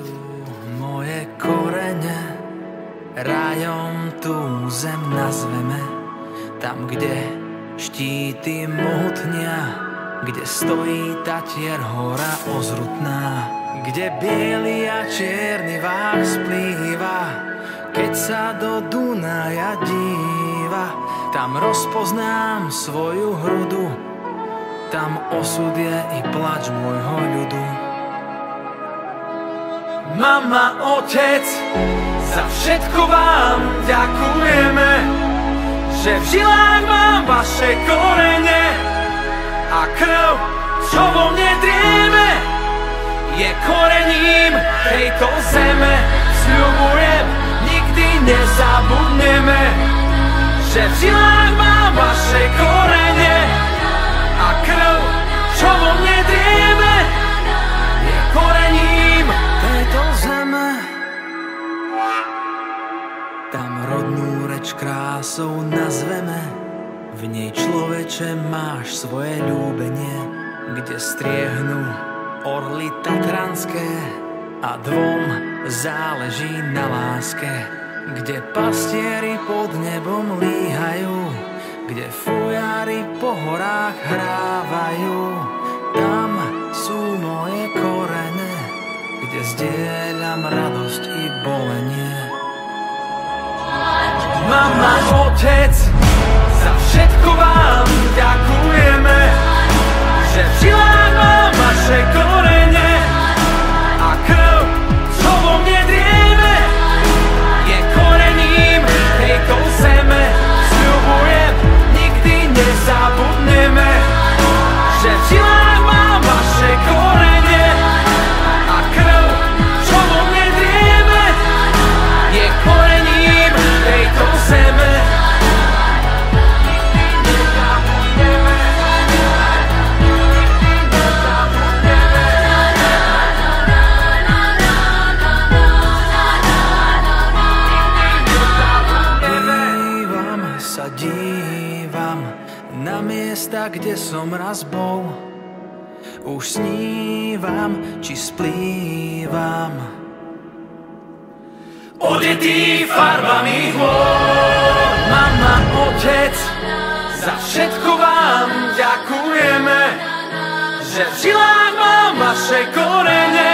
sú moje korene, rajom tú zem nazveme, tam, kde štíty mohutnia, kde stojí Tatier hora ozrutná, kde biely a čierny vár splýva, keď sa do Dunaja díva, tam rozpoznám svoju hrudu, tam osud je i plač môjho ľudu. Mama, otec, za všetko vám ďakujeme, že v žilách mám vaše korene a krv, čo vo mne drieme, je korením tejto zeme. Sľubujem, nikdy nezabudneme, že v žilách mám vaše korene a krv, čo vo mne drieme, je korením tejto zeme. Tam rodnú reč krásou nazveme, v nej človeče máš svoje ľúbenie, kde striehnú orly tatranské a dvom záleží na láske, kde pastieri pod nebom líhajú, kde fujári po horách hrávajú. Tam sú moje korene, kde zdieľam radosť i bolenie. Mama, otec, za všetko vám ďakujeme, že v žilách mám vaše korene a krv, čo vo mne drieme, je korením tejto zeme. Sľubujem, nikdy nezabudneme, že v žilách mám vaše korene a krv, čo vo mne drieme, je korením tejto zeme. Dívam na miesta, kde som raz bol, už snívam, či splývam, odetý farbami hôr. Mama, otec, za všetko vám ďakujeme, že v žilách mám vaše korene